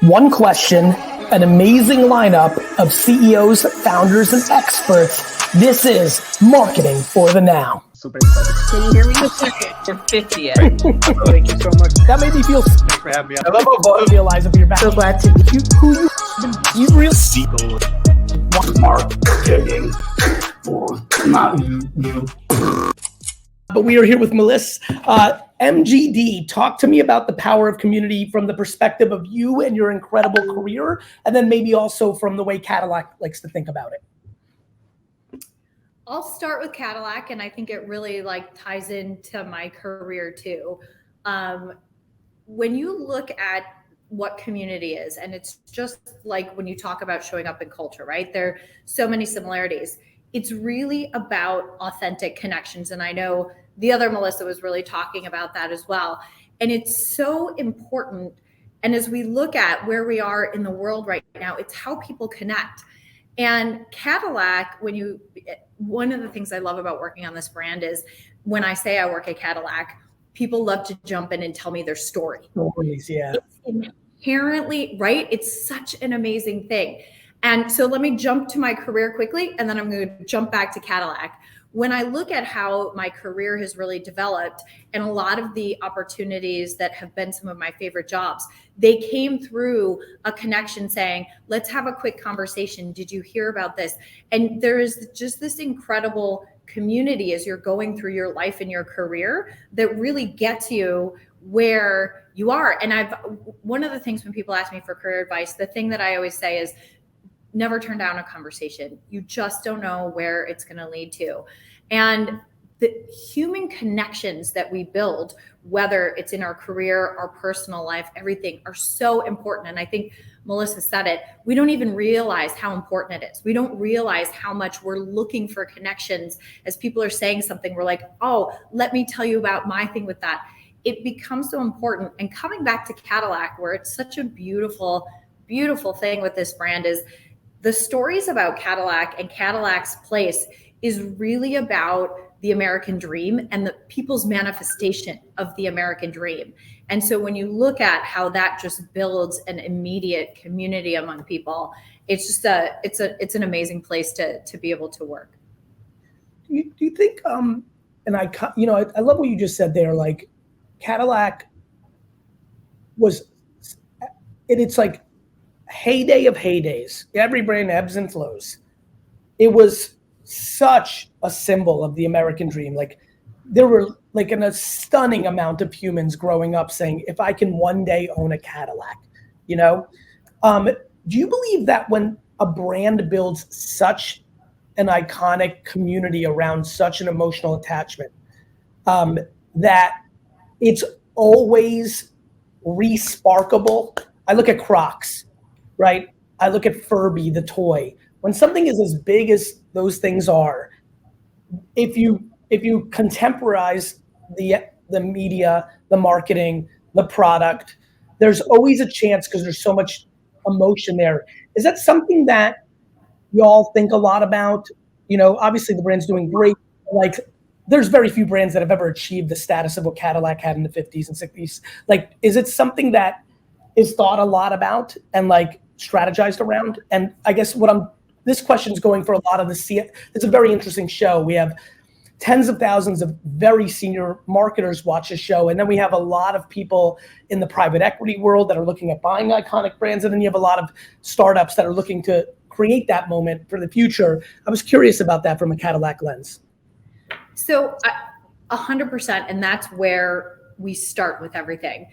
One question, an amazing lineup of CEOs, founders, and experts. This is Marketing for the Now. Super excited. Can you hear me? You're 50 yet. Thank you so much. That made me feel. Thanks for having me. I love how both realize if you're back. So glad to be You really Marketing for Now. But we are here with Melissa. MGD, talk to me about the power of community from the perspective of you and your incredible career, and then maybe also from the way Cadillac likes to think about it. I'll start with Cadillac, and I think it really ties into my career too. When you look at what community is, and it's just like when you talk about showing up in culture, right? There are so many similarities. It's really about authentic connections. And I know the other Melissa was really talking about that as well. And it's so important. And as we look at where we are in the world right now, it's how people connect. And Cadillac, one of the things I love about working on this brand is when I say I work at Cadillac, people love to jump in and tell me their story. Stories, yeah. It's inherently, right? It's such an amazing thing. And so let me jump to my career quickly, and then I'm going to jump back to Cadillac. When I look at how my career has really developed and a lot of the opportunities that have been some of my favorite jobs, they came through a connection saying, let's have a quick conversation. Did you hear about this? And there is just this incredible community as you're going through your life and your career that really gets you where you are. And one of the things when people ask me for career advice, the thing that I always say is, never turn down a conversation. You just don't know where it's going to lead to. And the human connections that we build, whether it's in our career, our personal life, everything, are so important. And I think Melissa said it, we don't even realize how important it is. We don't realize how much we're looking for connections. As people are saying something, we're like, oh, let me tell you about my thing with that. It becomes so important. And coming back to Cadillac, where it's such a beautiful, beautiful thing with this brand is the stories about Cadillac and Cadillac's place is really about the American dream and the people's manifestation of the American dream. And so when you look at how that just builds an immediate community among people, it's just it's an amazing place to be able to work. Do you think, and I love what you just said there, like Cadillac it's like heyday of heydays. Every brand ebbs and flows. It was such a symbol of the American dream. Like there were a stunning amount of humans growing up saying, if I can one day own a Cadillac, do you believe that when a brand builds such an iconic community around such an emotional attachment, that it's always re-sparkable? I look at Crocs, right? I look at Furby, the toy. When something is as big as those things are, if you contemporize the media, the marketing, the product, there's always a chance because there's so much emotion there. Is that something that y'all think a lot about? Obviously the brand's doing great. Like there's very few brands that have ever achieved the status of what Cadillac had in the 50s and 60s. Like, is it something that is thought a lot about and strategized around? And I guess this question's going for a lot of it's a very interesting show. We have tens of thousands of very senior marketers watch the show. And then we have a lot of people in the private equity world that are looking at buying iconic brands. And then you have a lot of startups that are looking to create that moment for the future. I was curious about that from a Cadillac lens. So 100%. And that's where we start with everything.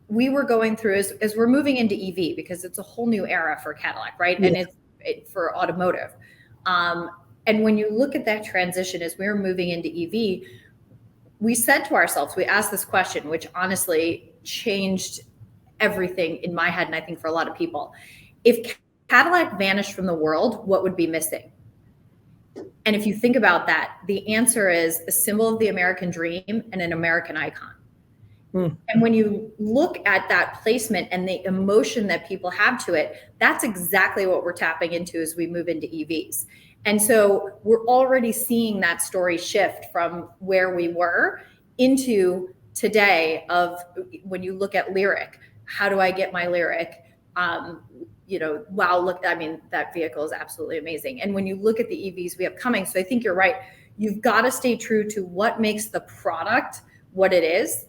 We were going through as we're moving into EV because it's a whole new era for Cadillac, right? Yeah. And it's for automotive. And when you look at that transition as we were moving into EV, we said to ourselves, we asked this question, which honestly changed everything in my head. And I think for a lot of people, if Cadillac vanished from the world, what would be missing? And if you think about that, the answer is a symbol of the American dream and an American icon. And when you look at that placement and the emotion that people have to it, that's exactly what we're tapping into as we move into EVs. And so we're already seeing that story shift from where we were into today of when you look at Lyric, how do I get my lyric? Wow, look, I mean, that vehicle is absolutely amazing. And when you look at the EVs we have coming, so I think you're right. You've got to stay true to what makes the product what it is.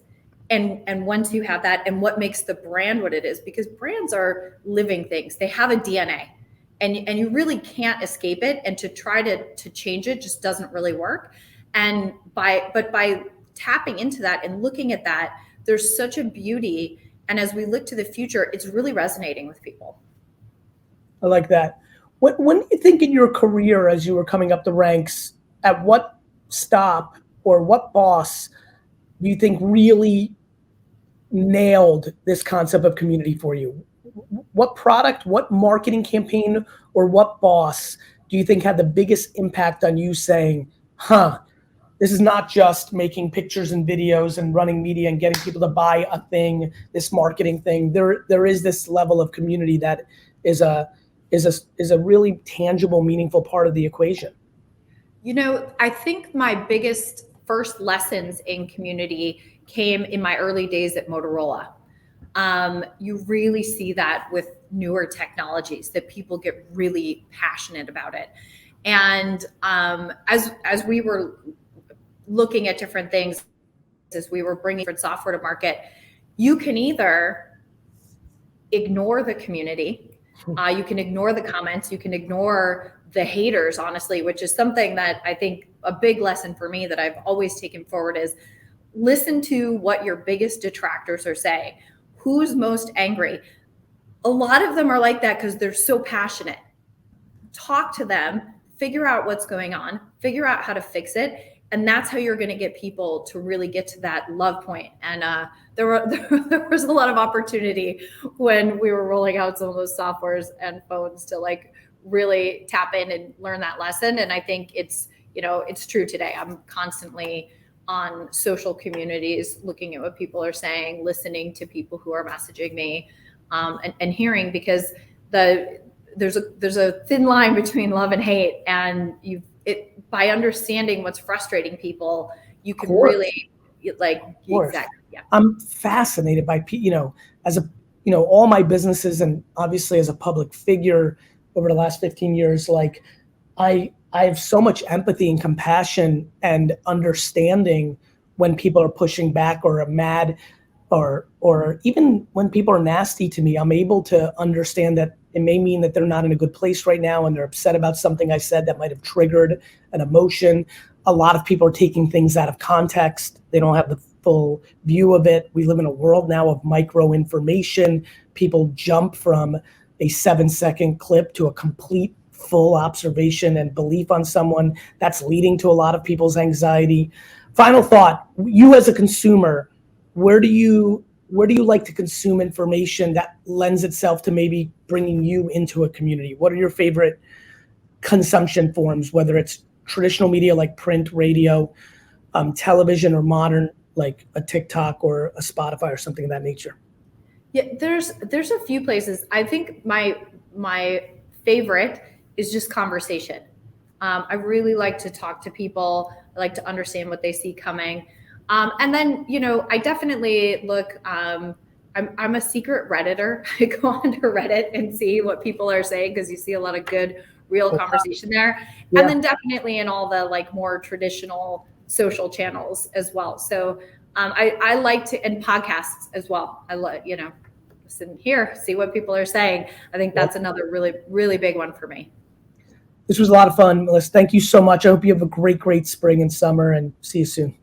And once you have that, and what makes the brand what it is, because brands are living things. They have a DNA, and you really can't escape it. And to try to change it just doesn't really work. And by tapping into that and looking at that, there's such a beauty. And as we look to the future, it's really resonating with people. I like that. When you think in your career as you were coming up the ranks, at what stop or what boss do you think really nailed this concept of community for you? What product, what marketing campaign, or what boss do you think had the biggest impact on you saying, this is not just making pictures and videos and running media and getting people to buy a thing, this marketing thing. There is this level of community that is a really tangible, meaningful part of the equation. I think my biggest first lessons in community came in my early days at Motorola. You really see that with newer technologies, that people get really passionate about it. And as we were looking at different things, as we were bringing different software to market, you can either ignore the community, you can ignore the comments, you can ignore the haters, honestly, which is something that I think a big lesson for me that I've always taken forward is listen to what your biggest detractors are saying. Who's most angry? A lot of them are like that because they're so passionate. Talk to them, figure out what's going on, figure out how to fix it. And that's how you're going to get people to really get to that love point. And there was a lot of opportunity when we were rolling out some of those softwares and phones to like really tap in and learn that lesson. And I think it's true today. I'm constantly on social communities, looking at what people are saying, listening to people who are messaging me, and hearing, because there's a thin line between love and hate, and by understanding what's frustrating people, you can really exactly. Yeah. I'm fascinated by all my businesses, and obviously as a public figure over the last 15 years, like I have so much empathy and compassion and understanding when people are pushing back or are mad, or even when people are nasty to me. I'm able to understand that it may mean that they're not in a good place right now and they're upset about something I said that might have triggered an emotion. A lot of people are taking things out of context. They don't have the full view of it. We live in a world now of micro information. People jump from a 7-second clip to a complete full observation and belief on someone. That's leading to a lot of people's anxiety. Final thought, you as a consumer, where do you like to consume information that lends itself to maybe bringing you into a community? What are your favorite consumption forms, whether it's traditional media like print, radio, television, or modern like a TikTok or a Spotify or something of that nature? Yeah, there's a few places. I think my favorite is just conversation. I really like to talk to people. I like to understand what they see coming. And then, I definitely look, I'm a secret Redditor. I go onto Reddit and see what people are saying, because you see a lot of good, real conversation there. Yeah. And then definitely in all the like more traditional social channels as well. So I like to, and podcasts as well. I love, listen here, see what people are saying. I think that's another really, really big one for me. This was a lot of fun, Melissa. Thank you so much. I hope you have a great, great spring and summer, and see you soon.